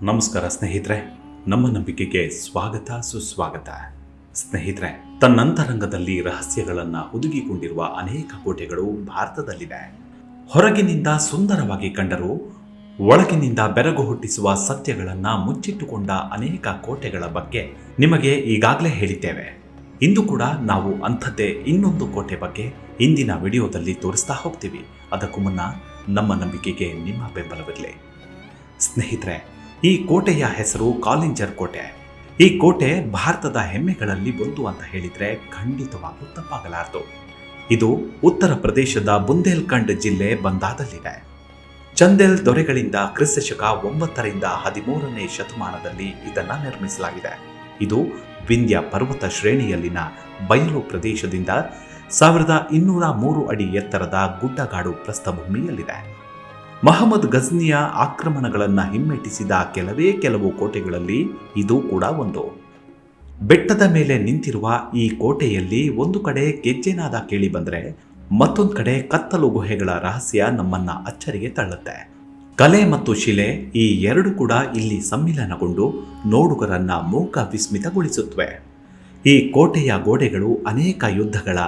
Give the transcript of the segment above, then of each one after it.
ನಮಸ್ಕಾರ ಸ್ನೇಹಿತರೆ, ನಮ್ಮ ನಂಬಿಕೆಗೆ ಸ್ವಾಗತ ಸುಸ್ವಾಗತ. ಸ್ನೇಹಿತರೆ, ತನ್ನಂತರಂಗದಲ್ಲಿ ರಹಸ್ಯಗಳನ್ನು ಹುದುಗಿಕೊಂಡಿರುವ ಅನೇಕ ಕೋಟೆಗಳು ಭಾರತದಲ್ಲಿವೆ. ಹೊರಗಿನಿಂದ ಸುಂದರವಾಗಿ ಕಂಡರೂ ಒಳಗಿನಿಂದ ಬೆರಗು ಹುಟ್ಟಿಸುವ ಸತ್ಯಗಳನ್ನು ಮುಚ್ಚಿಟ್ಟುಕೊಂಡ ಅನೇಕ ಕೋಟೆಗಳ ಬಗ್ಗೆ ನಿಮಗೆ ಈಗಾಗಲೇ ಹೇಳಿದ್ದೇವೆ. ಇಂದು ಕೂಡ ನಾವು ಅಂಥದ್ದೇ ಇನ್ನೊಂದು ಕೋಟೆ ಬಗ್ಗೆ ಇಂದಿನ ವಿಡಿಯೋದಲ್ಲಿ ತೋರಿಸ್ತಾ ಹೋಗ್ತೀವಿ. ಅದಕ್ಕೂ ಮುನ್ನ ನಮ್ಮ ನಂಬಿಕೆಗೆ ನಿಮ್ಮ ಬೆಂಬಲವಿರಲಿ. ಸ್ನೇಹಿತರೆ, ಈ ಕೋಟೆಯ ಹೆಸರು ಕಾಲಿಂಜರ್ ಕೋಟೆ. ಈ ಕೋಟೆ ಭಾರತದ ಹೆಮ್ಮೆಗಳಲ್ಲಿ ಒಂದು ಅಂತ ಹೇಳಿದ್ರೆ ಖಂಡಿತವಾಗ್ಲೂ ತಪ್ಪಾಗಲಾರದು. ಇದು ಉತ್ತರ ಪ್ರದೇಶದ ಬುಂದೇಲ್ಖಂಡ್ ಜಿಲ್ಲೆ ಬಂದಾದಲ್ಲಿದೆ. ಚಂದೇಲ್ ದೊರೆಗಳಿಂದ ಕ್ರಿಸ್ತಶಕ 9ರಿಂದ 13ನೇ ಶತಮಾನದಲ್ಲಿ ಇದನ್ನು ನಿರ್ಮಿಸಲಾಗಿದೆ. ಇದು ವಿಂಧ್ಯ ಪರ್ವತ ಶ್ರೇಣಿಯಲ್ಲಿನ ಬಯಲು ಪ್ರದೇಶದಿಂದ 1203 ಅಡಿ ಎತ್ತರದ ಗುಡ್ಡಗಾಡು ಪ್ರಸ್ಥಭೂಮಿಯಲ್ಲಿದೆ. ಮಹಮ್ಮದ್ ಗಜ್ನಿಯ ಆಕ್ರಮಣಗಳನ್ನು ಹಿಮ್ಮೆಟ್ಟಿಸಿದ ಕೆಲವು ಕೋಟೆಗಳಲ್ಲಿ ಇದು ಕೂಡ ಒಂದು. ಬೆಟ್ಟದ ಮೇಲೆ ನಿಂತಿರುವ ಈ ಕೋಟೆಯಲ್ಲಿ ಒಂದು ಕಡೆ ಗೆಜ್ಜೆನಾದ ಕೇಳಿ ಬಂದರೆ ಮತ್ತೊಂದು ಕಡೆ ಕತ್ತಲು ಗುಹೆಗಳ ರಹಸ್ಯ ನಮ್ಮನ್ನ ಅಚ್ಚರಿಗೆ ತಳ್ಳುತ್ತೆ. ಕಲೆ ಮತ್ತು ಶಿಲೆ ಈ ಎರಡು ಕೂಡ ಇಲ್ಲಿ ಸಮ್ಮಿಲನಗೊಂಡು ನೋಡುಗರನ್ನ ಮೂಕ ವಿಸ್ಮಿತಗೊಳಿಸುತ್ತವೆ. ಈ ಕೋಟೆಯ ಗೋಡೆಗಳು ಅನೇಕ ಯುದ್ಧಗಳ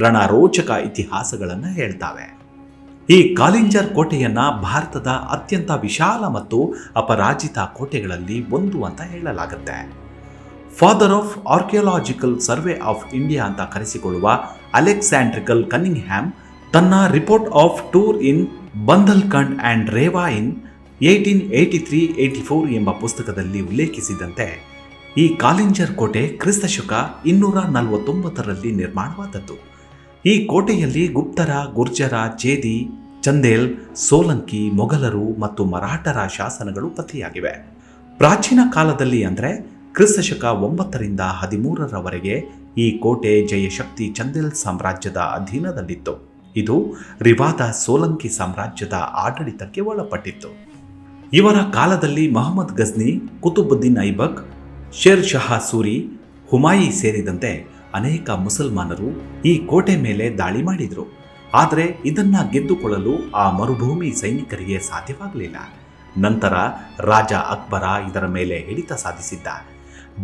ರಣರೋಚಕ ಇತಿಹಾಸಗಳನ್ನು ಹೇಳ್ತಾವೆ. ಈ ಕಾಲಿಂಜರ್ ಕೋಟೆಯನ್ನ ಭಾರತದ ಅತ್ಯಂತ ವಿಶಾಲ ಮತ್ತು ಅಪರಾಜಿತ ಕೋಟೆಗಳಲ್ಲಿ ಒಂದು ಅಂತ ಹೇಳಲಾಗುತ್ತೆ. Father of archaeological survey of India ಅಂತ ಕರೆಸಿಕೊಳ್ಳುವ ಅಲೆಕ್ಸಾಂಡ್ರಿಕಲ್ ಕನ್ನಿಂಗ್ಹ್ಯಾಮ್ ತನ್ನ report of tour in Bundelkhand and Rewa in 1883-84 ಎಂಬ ಪುಸ್ತಕದಲ್ಲಿ ಉಲ್ಲೇಖಿಸಿದಂತೆ ಈ ಕಾಲಿಂಜರ್ ಕೋಟೆ ಕ್ರಿಸ್ತಶಕ 249ರಲ್ಲಿ ನಿರ್ಮಾಣವಾದದ್ದು. ಈ ಕೋಟೆಯಲ್ಲಿ ಗುಪ್ತರ, ಗುರ್ಜರ, ಚೇದಿ, ಚಂದೇಲ್, ಸೋಲಂಕಿ, ಮೊಘಲರು ಮತ್ತು ಮರಾಠರ ಶಾಸನಗಳು ಪತ್ತೆಯಾಗಿವೆ. ಪ್ರಾಚೀನ ಕಾಲದಲ್ಲಿ ಅಂದರೆ ಕ್ರಿಸ್ತಶಕ 9ರಿಂದ 13ರವರೆಗೆ ಈ ಕೋಟೆ ಜಯಶಕ್ತಿ ಚಂದೇಲ್ ಸಾಮ್ರಾಜ್ಯದ ಅಧೀನದಲ್ಲಿತ್ತು. ಇದು ರಿವಾದ ಸೋಲಂಕಿ ಸಾಮ್ರಾಜ್ಯದ ಆಡಳಿತಕ್ಕೆ ಒಳಪಟ್ಟಿತ್ತು. ಇವರ ಕಾಲದಲ್ಲಿ ಮಹಮ್ಮದ್ ಗಜ್ನಿ, ಕುತುಬುದ್ದೀನ್ ಐಬಕ್, ಶೇರ್ ಶಹಾ ಸೂರಿ, ಹುಮಾಯಿ ಸೇರಿದಂತೆ ಅನೇಕ ಮುಸಲ್ಮಾನರು ಈ ಕೋಟೆ ಮೇಲೆ ದಾಳಿ ಮಾಡಿದರು. ಆದರೆ ಇದನ್ನ ಗೆದ್ದುಕೊಳ್ಳಲು ಆ ಮರುಭೂಮಿ ಸೈನಿಕರಿಗೆ ಸಾಧ್ಯವಾಗಲಿಲ್ಲ. ನಂತರ ರಾಜ ಅಕ್ಬರ ಇದರ ಮೇಲೆ ಹಿಡಿತ ಸಾಧಿಸಿದ್ದ.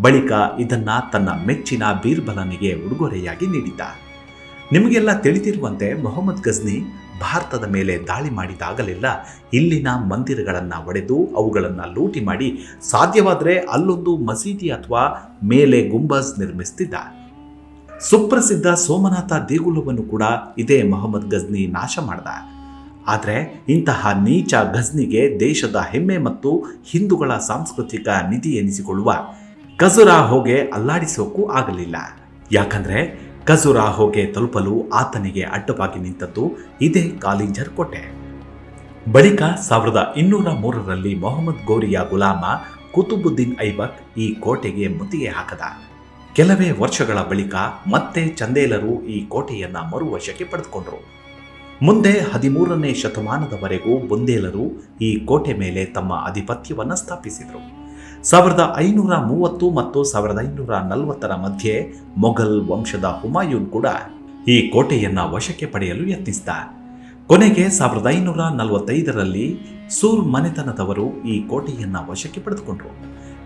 ಬಳಿಕ ಇದನ್ನ ತನ್ನ ಮೆಚ್ಚಿನ ಬೀರ್ಬಲನಿಗೆ ಉಡುಗೊರೆಯಾಗಿ ನೀಡಿದ್ದ. ನಿಮಗೆಲ್ಲ ತಿಳಿದಿರುವಂತೆ ಮೊಹಮ್ಮದ್ ಗಜ್ನಿ ಭಾರತದ ಮೇಲೆ ದಾಳಿ ಮಾಡಿದಾಗಲೆಲ್ಲ ಇಲ್ಲಿನ ಮಂದಿರಗಳನ್ನು ಒಡೆದು ಅವುಗಳನ್ನು ಲೂಟಿ ಮಾಡಿ ಸಾಧ್ಯವಾದರೆ ಅಲ್ಲೊಂದು ಮಸೀದಿ ಅಥವಾ ಮೇಲೆ ಗುಂಬಜ್ ನಿರ್ಮಿಸುತ್ತಿದ್ದ. ಸುಪ್ರಸಿದ್ಧ ಸೋಮನಾಥ ದೇಗುಲವನ್ನು ಕೂಡ ಇದೇ ಮೊಹಮ್ಮದ್ ಗಜ್ನಿ ನಾಶ ಮಾಡಿದ. ಆದರೆ ಇಂತಹ ನೀಚ ಗಜ್ನಿಗೆ ದೇಶದ ಹೆಮ್ಮೆ ಮತ್ತು ಹಿಂದೂಗಳ ಸಾಂಸ್ಕೃತಿಕ ನಿಧಿ ಎನಿಸಿಕೊಳ್ಳುವ ಖಜುರಾಹೋಗೆ ಅಲ್ಲಾಡಿಸೋಕ್ಕೂ ಆಗಲಿಲ್ಲ. ಯಾಕಂದ್ರೆ ಖಜುರಾಹೋಗೆ ತಲುಪಲು ಆತನಿಗೆ ಅಡ್ಡವಾಗಿ ನಿಂತದ್ದು ಇದೇ ಕಾಲಿಂಜರ್ ಕೋಟೆ. ಬಳಿಕ 1203ರಲ್ಲಿ ಮೊಹಮ್ಮದ್ ಗೋರಿಯ ಗುಲಾಮ ಕುತುಬುದ್ದೀನ್ ಐಬಕ್ ಈ ಕೋಟೆಗೆ ಮುತ್ತಿಗೆ ಹಾಕದ. ಕೆಲವೇ ವರ್ಷಗಳ ಬಳಿಕ ಮತ್ತೆ ಚಂದೇಲರು ಈ ಕೋಟೆಯನ್ನ ಮರುವಶಕ್ಕೆ ಪಡೆದುಕೊಂಡರು. ಮುಂದೆ 13ನೇ ಶತಮಾನದವರೆಗೂ ಬುಂದೇಲರು ಈ ಕೋಟೆ ಮೇಲೆ ತಮ್ಮ ಆಧಿಪತ್ಯವನ್ನು ಸ್ಥಾಪಿಸಿದರು. 1530 ಮತ್ತು 1540ರ ಮಧ್ಯೆ ಮೊಘಲ್ ವಂಶದ ಹುಮಾಯೂನ್ ಕೂಡ ಈ ಕೋಟೆಯನ್ನ ವಶಕ್ಕೆ ಪಡೆಯಲು ಯತ್ನಿಸಿದ. ಕೊನೆಗೆ 1545ರಲ್ಲಿ ಸೂರ್ ಮನೆತನದವರು ಈ ಕೋಟೆಯನ್ನ ವಶಕ್ಕೆ ಪಡೆದುಕೊಂಡರು.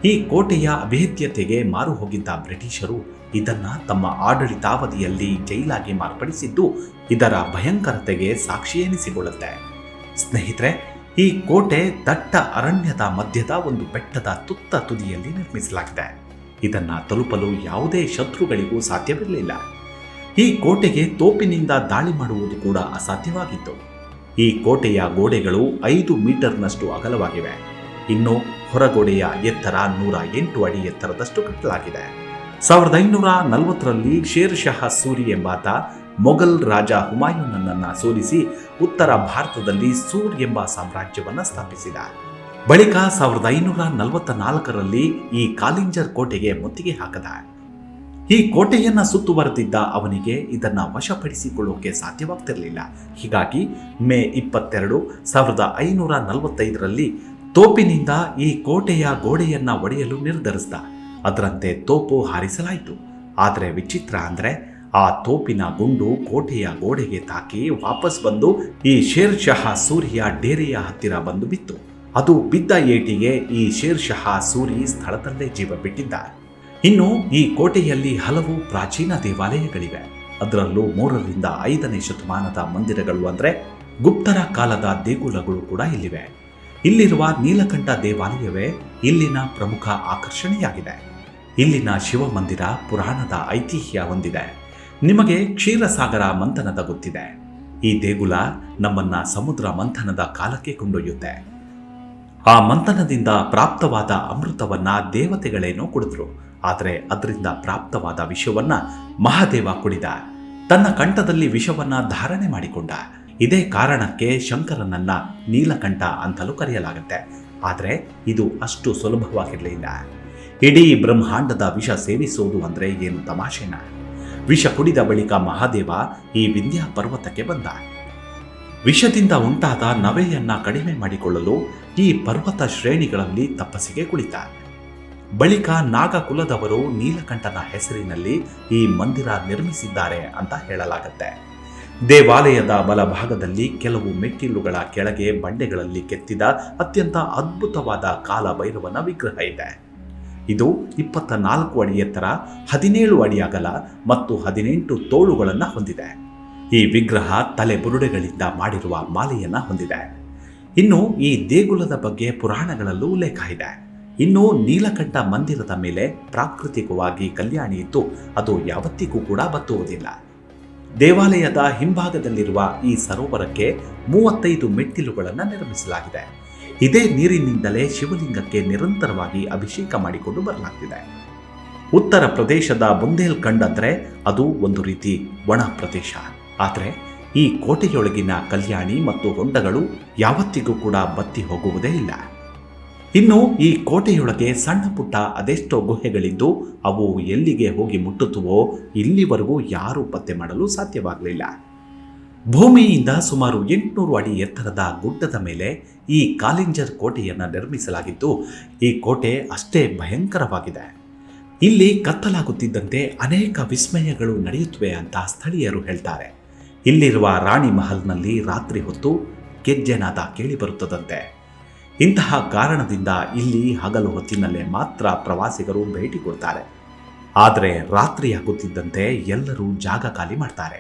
ಈ ಕೋಟೆಯ ಅಭೇದ್ಯತೆಗೆ ಮಾರು ಹೋಗಿದ್ದ ಬ್ರಿಟಿಷರು ಇದನ್ನ ತಮ್ಮ ಆಡಳಿತಾವಧಿಯಲ್ಲಿ ಜೈಲಾಗಿ ಮಾರ್ಪಡಿಸಿದ್ದು ಇದರ ಭಯಂಕರತೆಗೆ ಸಾಕ್ಷಿ ಎನಿಸಿಕೊಳ್ಳುತ್ತೆ. ಸ್ನೇಹಿತರೆ, ಈ ಕೋಟೆ ದಟ್ಟ ಅರಣ್ಯದ ಮಧ್ಯದ ಒಂದು ಬೆಟ್ಟದ ತುತ್ತ ತುದಿಯಲ್ಲಿ ನಿರ್ಮಿಸಲಾಗಿದೆ. ಇದನ್ನ ತಲುಪಲು ಯಾವುದೇ ಶತ್ರುಗಳಿಗೂ ಸಾಧ್ಯವಿರಲಿಲ್ಲ. ಈ ಕೋಟೆಗೆ ತೋಪಿನಿಂದ ದಾಳಿ ಮಾಡುವುದು ಕೂಡ ಅಸಾಧ್ಯವಾಗಿತ್ತು. ಈ ಕೋಟೆಯ ಗೋಡೆಗಳು 5 ಮೀಟರ್ನಷ್ಟು ಅಗಲವಾಗಿವೆ. ಇನ್ನು ಹೊರಗೋಡೆಯ ಎತ್ತರ 108 ಅಡಿ ಎತ್ತರದಷ್ಟು ಕಟ್ಟಲಾಗಿದೆ. 1540ರಲ್ಲಿ ಶೇರ್ ಶಹಾ ಸೂರಿ ಎಂಬಾತ ಮೊಘಲ್ ರಾಜ ಹುಮಾಯೂನನನ್ನು ಸೋಲಿಸಿ ಉತ್ತರ ಭಾರತದಲ್ಲಿ ಸೂರ್ ಎಂಬ ಸಾಮ್ರಾಜ್ಯವನ್ನು ಸ್ಥಾಪಿಸಿದ. ಬಳಿಕ 1544ರಲ್ಲಿ ಈ ಕಾಲಿಂಜರ್ ಕೋಟೆಗೆ ಮುತ್ತಿಗೆ ಹಾಕದ. ಈ ಕೋಟೆಯನ್ನ ಸುತ್ತುವರೆದಿದ್ದ ಅವನಿಗೆ ಇದನ್ನ ವಶಪಡಿಸಿಕೊಳ್ಳೋಕೆ ಸಾಧ್ಯವಾಗ್ತಿರಲಿಲ್ಲ. ಹೀಗಾಗಿ ಮೇ 22, 1545ರಲ್ಲಿ ತೋಪಿನಿಂದ ಈ ಕೋಟೆಯ ಗೋಡೆಯನ್ನ ಒಡೆಯಲು ನಿರ್ಧರಿಸಿದ. ಅದರಂತೆ ತೋಪು ಹಾರಿಸಲಾಯಿತು. ಆದರೆ ವಿಚಿತ್ರ ಅಂದರೆ ಆ ತೋಪಿನ ಗುಂಡು ಕೋಟೆಯ ಗೋಡೆಗೆ ತಾಕಿ ವಾಪಸ್ ಬಂದು ಈ ಶೇರ್ ಶಹಾ ಸೂರಿಯ ಡೇರೆಯ ಹತ್ತಿರ ಬಂದು ಬಿತ್ತು. ಅದು ಬಿದ್ದ ಏಟಿಗೆ ಈ ಶೇರ್ ಶಹ ಸೂರಿ ಸ್ಥಳದಲ್ಲೇ ಜೀವ ಬಿಟ್ಟಿದ್ದ. ಇನ್ನು ಈ ಕೋಟೆಯಲ್ಲಿ ಹಲವು ಪ್ರಾಚೀನ ದೇವಾಲಯಗಳಿವೆ. ಅದರಲ್ಲೂ 3ರಿಂದ 5ನೇ ಶತಮಾನದ ಮಂದಿರಗಳು ಅಂದರೆ ಗುಪ್ತರ ಕಾಲದ ದೇಗುಲಗಳು ಕೂಡ ಇಲ್ಲಿವೆ. ಇಲ್ಲಿರುವ ನೀಲಕಂಠ ದೇವಾಲಯವೇ ಇಲ್ಲಿನ ಪ್ರಮುಖ ಆಕರ್ಷಣೆಯಾಗಿದೆ. ಇಲ್ಲಿನ ಶಿವ ಮಂದಿರ ಪುರಾಣದ ಐತಿಹ್ಯ ಹೊಂದಿದೆ. ನಿಮಗೆ ಕ್ಷೀರಸಾಗರ ಮಂಥನದ ಗೊತ್ತಿದೆ. ಈ ದೇಗುಲ ನಮ್ಮನ್ನ ಸಮುದ್ರ ಮಂಥನದ ಕಾಲಕ್ಕೆ ಕೊಂಡೊಯ್ಯುತ್ತೆ. ಆ ಮಂಥನದಿಂದ ಪ್ರಾಪ್ತವಾದ ಅಮೃತವನ್ನ ದೇವತೆಗಳೇನೋ ಕುಡಿದ್ರು. ಆದರೆ ಅದರಿಂದ ಪ್ರಾಪ್ತವಾದ ವಿಷವನ್ನ ಮಹಾದೇವ ಕುಡಿದ. ತನ್ನ ಕಂಠದಲ್ಲಿ ವಿಷವನ್ನ ಧಾರಣೆ ಮಾಡಿಕೊಂಡ. ಇದೇ ಕಾರಣಕ್ಕೆ ಶಂಕರನನ್ನ ನೀಲಕಂಠ ಅಂತಲೂ ಕರೆಯಲಾಗುತ್ತೆ. ಆದರೆ ಇದು ಅಷ್ಟು ಸುಲಭವಾಗಿರಲಿಲ್ಲ. ಇಡೀ ಬ್ರಹ್ಮಾಂಡದ ವಿಷ ಸೇವಿಸುವುದು ಅಂದರೆ ಏನು ತಮಾಷೆನ? ವಿಷ ಕುಡಿದ ಬಳಿಕ ಮಹಾದೇವ ಈ ವಿಂಧ್ಯ ಪರ್ವತಕ್ಕೆ ಬಂದ. ವಿಷದಿಂದ ಉಂಟಾದ ನವೆಯನ್ನ ಕಡಿಮೆ ಮಾಡಿಕೊಳ್ಳಲು ಈ ಪರ್ವತ ಶ್ರೇಣಿಗಳಲ್ಲಿ ತಪಸ್ಸಿಗೆ ಕುಳಿತ. ಬಳಿಕ ನಾಗಕುಲದವರು ನೀಲಕಂಠನ ಹೆಸರಿನಲ್ಲಿ ಈ ಮಂದಿರ ನಿರ್ಮಿಸಿದ್ದಾರೆ ಅಂತ ಹೇಳಲಾಗುತ್ತೆ. ದೇವಾಲಯದ ಬಲಭಾಗದಲ್ಲಿ ಕೆಲವು ಮೆಟ್ಟಿಲುಗಳ ಕೆಳಗೆ ಬಂಡೆಗಳಲ್ಲಿ ಕೆತ್ತಿದ ಅತ್ಯಂತ ಅದ್ಭುತವಾದ ಕಾಲಭೈರವನ ವಿಗ್ರಹ ಇದೆ. ಇದು 24 ಅಡಿ ಎತ್ತರ, 17 ಅಡಿ ಅಗಲ ಮತ್ತು 18 ತೋಳುಗಳನ್ನು ಹೊಂದಿದೆ. ಈ ವಿಗ್ರಹ ತಲೆ ಬುರುಡೆಗಳಿಂದ ಮಾಡಿರುವ ಮಾಲೆಯನ್ನ ಹೊಂದಿದೆ. ಇನ್ನು ಈ ದೇಗುಲದ ಬಗ್ಗೆ ಪುರಾಣಗಳಲ್ಲೂ ಉಲ್ಲೇಖ ಇದೆ. ಇನ್ನು ನೀಲಕಂಠ ಮಂದಿರದ ಮೇಲೆ ಪ್ರಾಕೃತಿಕವಾಗಿ ಕಲ್ಯಾಣಿ ಇದ್ದು ಅದು ಯಾವತ್ತಿಗೂ ಕೂಡ ಬತ್ತುವುದಿಲ್ಲ. ದೇವಾಲಯದ ಹಿಂಭಾಗದಲ್ಲಿರುವ ಈ ಸರೋವರಕ್ಕೆ 35 ಮೆಟ್ಟಿಲುಗಳನ್ನು ನಿರ್ಮಿಸಲಾಗಿದೆ. ಇದೇ ನೀರಿನಿಂದಲೇ ಶಿವಲಿಂಗಕ್ಕೆ ನಿರಂತರವಾಗಿ ಅಭಿಷೇಕ ಮಾಡಿಕೊಂಡು ಬರಲಾಗ್ತಿದೆ. ಉತ್ತರ ಪ್ರದೇಶದ ಬುಂದೇಲ್ಖಂಡ್ ಅಂದರೆ ಅದು ಒಂದು ರೀತಿ ಒಣ ಪ್ರದೇಶ. ಆದರೆ ಈ ಕೋಟೆಯೊಳಗಿನ ಕಲ್ಯಾಣಿ ಮತ್ತು ಹೊಂಡಗಳು ಯಾವತ್ತಿಗೂ ಕೂಡ ಬತ್ತಿ ಹೋಗುವುದೇ ಇಲ್ಲ. ಇನ್ನು ಈ ಕೋಟೆಯೊಳಗೆ ಸಣ್ಣ ಪುಟ್ಟ ಅದೆಷ್ಟೋ ಗುಹೆಗಳಿದ್ದು ಅವು ಎಲ್ಲಿಗೆ ಹೋಗಿ ಮುಟ್ಟುತ್ತವೋ ಇಲ್ಲಿವರೆಗೂ ಯಾರೂ ಪತ್ತೆ ಮಾಡಲು ಸಾಧ್ಯವಾಗಲಿಲ್ಲ. ಭೂಮಿಯಿಂದ ಸುಮಾರು 800 ಅಡಿ ಎತ್ತರದ ಗುಡ್ಡದ ಮೇಲೆ ಈ ಕಾಲಿಂಜರ್ ಕೋಟೆಯನ್ನು ನಿರ್ಮಿಸಲಾಗಿದ್ದು ಈ ಕೋಟೆ ಅಷ್ಟೇ ಭಯಂಕರವಾಗಿದೆ. ಇಲ್ಲಿ ಕತ್ತಲಾಗುತ್ತಿದ್ದಂತೆ ಅನೇಕ ವಿಸ್ಮಯಗಳು ನಡೆಯುತ್ತವೆ ಅಂತ ಸ್ಥಳೀಯರು ಹೇಳ್ತಾರೆ. ಇಲ್ಲಿರುವ ರಾಣಿ ಮಹಲ್ನಲ್ಲಿ ರಾತ್ರಿ ಹೊತ್ತು ಗೆಜ್ಜೆನಾದ ಕೇಳಿಬರುತ್ತದಂತೆ. ಇಂತಹ ಕಾರಣದಿಂದ ಇಲ್ಲಿ ಹಗಲು ಹೊತ್ತಿನಲ್ಲೇ ಮಾತ್ರ ಪ್ರವಾಸಿಗರು ಭೇಟಿ ಕೊಡ್ತಾರೆ. ಆದರೆ ರಾತ್ರಿಯಾಗುತ್ತಿದ್ದಂತೆ ಎಲ್ಲರೂ ಜಾಗ ಖಾಲಿ ಮಾಡ್ತಾರೆ.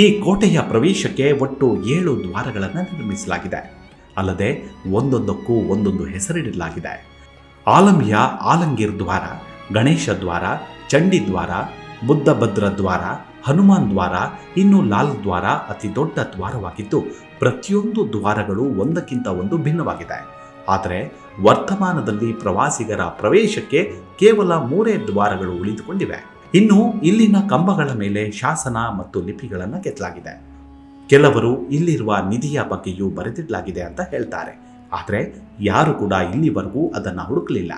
ಈ ಕೋಟೆಯ ಪ್ರವೇಶಕ್ಕೆ ಒಟ್ಟು 7 ದ್ವಾರಗಳನ್ನು ನಿರ್ಮಿಸಲಾಗಿದೆ. ಅಲ್ಲದೆ ಒಂದೊಂದಕ್ಕೂ ಒಂದೊಂದು ಹೆಸರಿಡಲಾಗಿದೆ. ಆಲಮಿಯಾ ಆಲಂಗೀರ್ ದ್ವಾರ, ಗಣೇಶ ದ್ವಾರ, ಚಂಡಿ ದ್ವಾರ, ಬುದ್ಧಭದ್ರ ದ್ವಾರ, ಹನುಮಾನ್ ದ್ವಾರ, ಇನ್ನು ಲಾಲ್ ದ್ವಾರ ಅತಿ ದೊಡ್ಡ ದ್ವಾರವಾಗಿದ್ದು ಪ್ರತಿಯೊಂದು ದ್ವಾರಗಳು ಒಂದಕ್ಕಿಂತ ಒಂದು ಭಿನ್ನವಾಗಿದೆ. ಆದರೆ ವರ್ತಮಾನದಲ್ಲಿ ಪ್ರವಾಸಿಗರ ಪ್ರವೇಶಕ್ಕೆ ಕೇವಲ 3 ದ್ವಾರಗಳು ಉಳಿದುಕೊಂಡಿವೆ. ಇನ್ನು ಇಲ್ಲಿನ ಕಂಬಗಳ ಮೇಲೆ ಶಾಸನ ಮತ್ತು ಲಿಪಿಗಳನ್ನು ಕೆತ್ತಲಾಗಿದೆ. ಕೆಲವರು ಇಲ್ಲಿರುವ ನಿಧಿಯ ಬಗ್ಗೆಯೂ ಬರೆದಿಡಲಾಗಿದೆ ಅಂತ ಹೇಳ್ತಾರೆ. ಆದರೆ ಯಾರು ಕೂಡ ಇಲ್ಲಿವರೆಗೂ ಅದನ್ನು ಹುಡುಕಲಿಲ್ಲ.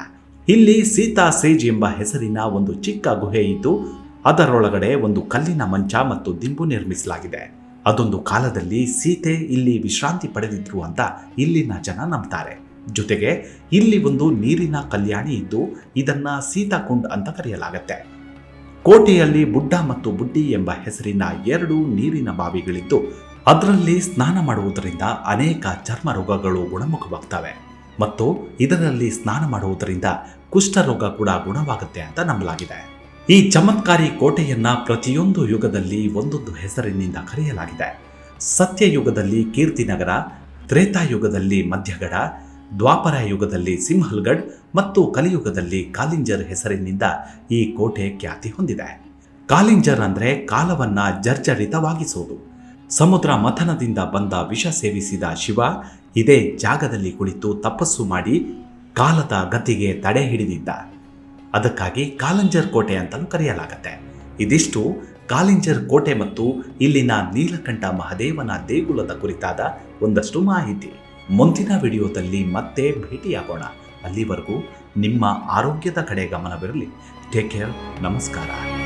ಇಲ್ಲಿ ಸೀತಾ ಸೇಜ್ ಎಂಬ ಹೆಸರಿನ ಒಂದು ಚಿಕ್ಕ ಗುಹೆ ಇದ್ದು ಅದರೊಳಗಡೆ ಒಂದು ಕಲ್ಲಿನ ಮಂಚ ಮತ್ತು ದಿಂಬು ನಿರ್ಮಿಸಲಾಗಿದೆ. ಅದೊಂದು ಕಾಲದಲ್ಲಿ ಸೀತೆ ಇಲ್ಲಿ ವಿಶ್ರಾಂತಿ ಪಡೆದಿದ್ರು ಅಂತ ಇಲ್ಲಿನ ಜನ ನಂಬ್ತಾರೆ. ಜೊತೆಗೆ ಇಲ್ಲಿ ಒಂದು ನೀರಿನ ಕಲ್ಯಾಣಿ ಇದ್ದು ಇದನ್ನ ಸೀತಾಕುಂಡ್ ಅಂತ ಕರೆಯಲಾಗುತ್ತೆ. ಕೋಟೆಯಲ್ಲಿ ಬುಡ್ಡ ಮತ್ತು ಬುಡ್ಡಿ ಎಂಬ ಹೆಸರಿನ 2 ನೀರಿನ ಬಾವಿಗಳಿದ್ದು ಅದರಲ್ಲಿ ಸ್ನಾನ ಮಾಡುವುದರಿಂದ ಅನೇಕ ಚರ್ಮ ರೋಗಗಳು ಗುಣಮುಖವಾಗ್ತವೆ ಮತ್ತು ಇದರಲ್ಲಿ ಸ್ನಾನ ಮಾಡುವುದರಿಂದ ಕುಷ್ಠರೋಗ ಕೂಡ ಗುಣವಾಗುತ್ತೆ ಅಂತ ನಂಬಲಾಗಿದೆ. ಈ ಚಮತ್ಕಾರಿ ಕೋಟೆಯನ್ನ ಪ್ರತಿಯೊಂದು ಯುಗದಲ್ಲಿ ಒಂದೊಂದು ಹೆಸರಿನಿಂದ ಕರೆಯಲಾಗಿದೆ. ಸತ್ಯಯುಗದಲ್ಲಿ ಕೀರ್ತಿನಗರ, ತ್ರೇತಾಯುಗದಲ್ಲಿ ಮಧ್ಯಗಡ, ದ್ವಾಪರ ಯುಗದಲ್ಲಿ ಸಿಂಹಲ್ಗಢ್ ಮತ್ತು ಕಲಿಯುಗದಲ್ಲಿ ಕಾಲಿಂಜರ್ ಹೆಸರಿನಿಂದ ಈ ಕೋಟೆ ಖ್ಯಾತಿ ಹೊಂದಿದೆ. ಕಾಲಿಂಜರ್ ಅಂದರೆ ಕಾಲವನ್ನ ಜರ್ಜರಿತವಾಗಿಸುವುದು. ಸಮುದ್ರ ಮಥನದಿಂದ ಬಂದ ವಿಷ ಸೇವಿಸಿದ ಶಿವ ಇದೇ ಜಾಗದಲ್ಲಿ ಕುಳಿತು ತಪಸ್ಸು ಮಾಡಿ ಕಾಲದ ಗತಿಗೆ ತಡೆ ಹಿಡಿದಿದ್ದ. ಅದಕ್ಕಾಗಿ ಕಾಲಿಂಜರ್ ಕೋಟೆ ಅಂತಲೂ ಕರೆಯಲಾಗುತ್ತೆ. ಇದಿಷ್ಟು ಕಾಲಿಂಜರ್ ಕೋಟೆ ಮತ್ತು ಇಲ್ಲಿನ ನೀಲಕಂಠ ಮಹದೇವನ ದೇಗುಲದ ಕುರಿತಾದ ಒಂದಷ್ಟು ಮಾಹಿತಿ. ಮುಂದಿನ ವಿಡಿಯೋದಲ್ಲಿ ಮತ್ತೆ ಭೇಟಿಯಾಗೋಣ. ಅಲ್ಲಿವರೆಗೂ ನಿಮ್ಮ ಆರೋಗ್ಯದ ಕಡೆ ಗಮನವಿರಲಿ. Take care. ನಮಸ್ಕಾರ.